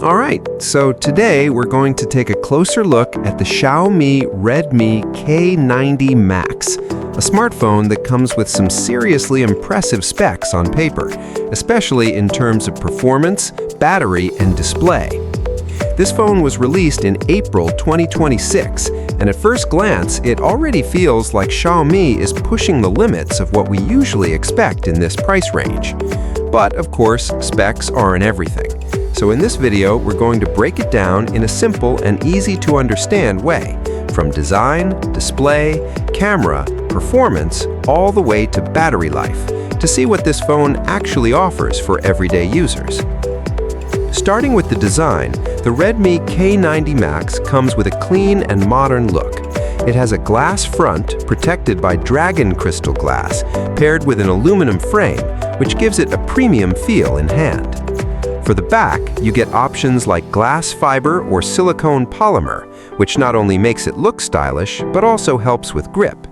All right, so today we're going to take a closer look at the Xiaomi Redmi K90 Max, a smartphone that comes with some seriously impressive specs on paper, especially in terms of performance, battery, and display. This phone was released in April 2026, and at first glance, it already feels like Xiaomi is pushing the limits of what we usually expect in this price range. But, of course, specs aren't everything. So in this video, we're going to break it down in a simple and easy-to-understand way, from design, display, camera, performance, all the way to battery life, to see what this phone actually offers for everyday users. Starting with the design, the Redmi K90 Max comes with a clean and modern look. It has a glass front protected by dragon crystal glass, paired with an aluminum frame, which gives it a premium feel in hand. For the back, you get options like glass fiber or silicone polymer, which not only makes it look stylish, but also helps with grip.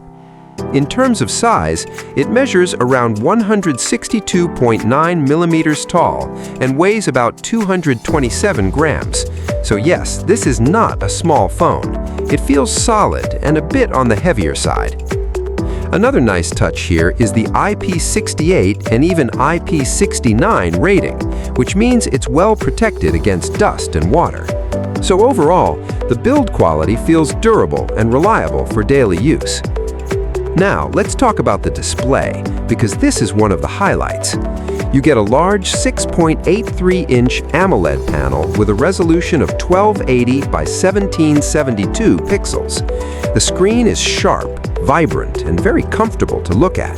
In terms of size, it measures around 162.9 millimeters tall and weighs about 227 grams. So yes, this is not a small phone. It feels solid and a bit on the heavier side. Another nice touch here is the IP68 and even IP69 rating, which means it's well protected against dust and water. So overall, the build quality feels durable and reliable for daily use. Now, let's talk about the display, because this is one of the highlights. You get a large 6.83-inch AMOLED panel with a resolution of 1280 by 1772 pixels. The screen is sharp, vibrant, and very comfortable to look at.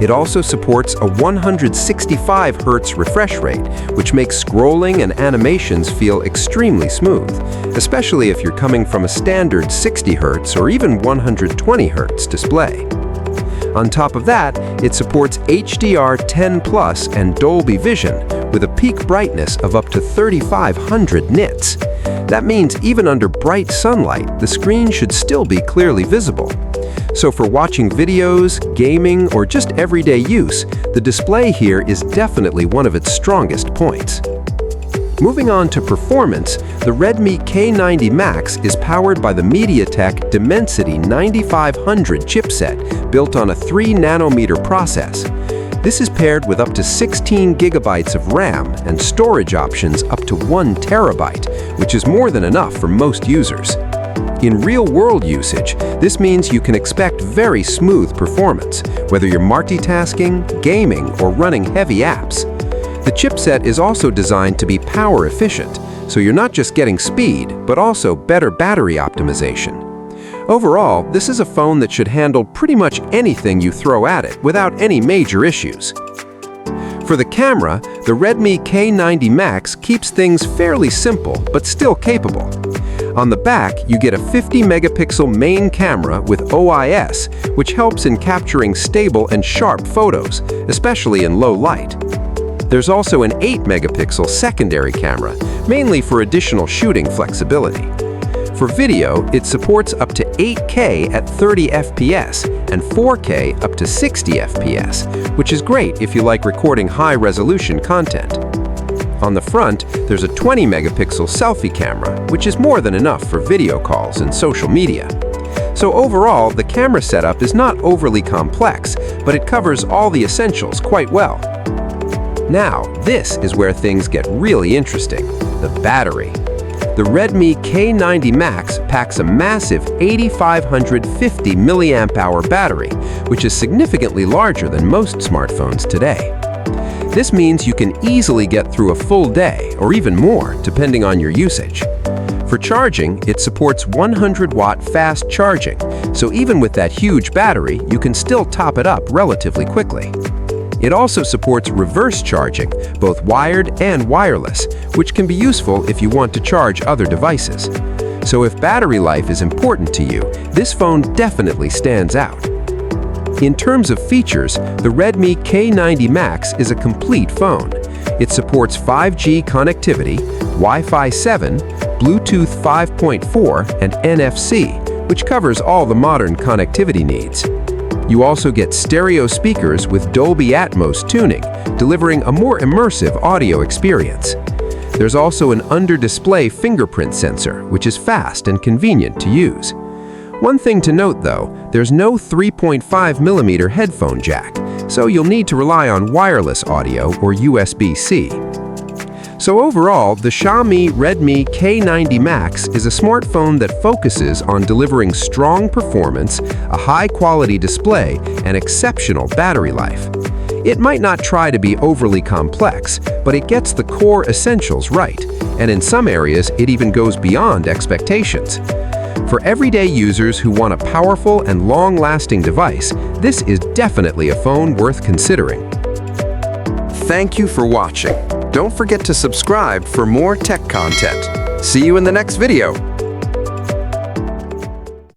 It also supports a 165 Hz refresh rate, which makes scrolling and animations feel extremely smooth, especially if you're coming from a standard 60 Hz or even 120 Hz display. On top of that, it supports HDR10+ and Dolby Vision with a peak brightness of up to 3500 nits. That means even under bright sunlight, the screen should still be clearly visible. So for watching videos, gaming, or just everyday use, the display here is definitely one of its strongest points. Moving on to performance, the Redmi K90 Max is powered by the MediaTek Dimensity 9500 chipset built on a 3-nanometer process. This is paired with up to 16 gigabytes of RAM and storage options up to 1 terabyte, which is more than enough for most users. In real-world usage, this means you can expect very smooth performance, whether you're multitasking, gaming, or running heavy apps. The chipset is also designed to be power efficient, so you're not just getting speed, but also better battery optimization. Overall, this is a phone that should handle pretty much anything you throw at it without any major issues. For the camera, the Redmi K90 Max keeps things fairly simple, but still capable. On the back, you get a 50-megapixel main camera with OIS, which helps in capturing stable and sharp photos, especially in low light. There's also an 8-megapixel secondary camera, mainly for additional shooting flexibility. For video, it supports up to 8K at 30 FPS and 4K up to 60 FPS, which is great if you like recording high-resolution content. On the front, there's a 20-megapixel selfie camera, which is more than enough for video calls and social media. So overall, the camera setup is not overly complex, but it covers all the essentials quite well. Now, this is where things get really interesting: the battery. The Redmi K90 Max packs a massive 8550 mAh battery, which is significantly larger than most smartphones today. This means you can easily get through a full day, or even more, depending on your usage. For charging, it supports 100-watt fast charging, so even with that huge battery, you can still top it up relatively quickly. It also supports reverse charging, both wired and wireless, which can be useful if you want to charge other devices. So if battery life is important to you, this phone definitely stands out. In terms of features, the Redmi K90 Max is a complete phone. It supports 5G connectivity, Wi-Fi 7, Bluetooth 5.4, and NFC, which covers all the modern connectivity needs. You also get stereo speakers with Dolby Atmos tuning, delivering a more immersive audio experience. There's also an under-display fingerprint sensor, which is fast and convenient to use. One thing to note though, there's no 3.5mm headphone jack, so you'll need to rely on wireless audio or USB-C. So overall, the Xiaomi Redmi K90 Max is a smartphone that focuses on delivering strong performance, a high-quality display, and exceptional battery life. It might not try to be overly complex, but it gets the core essentials right, and in some areas, it even goes beyond expectations. For everyday users who want a powerful and long-lasting device, this is definitely a phone worth considering. Thank you for watching. Don't forget to subscribe for more tech content. See you in the next video.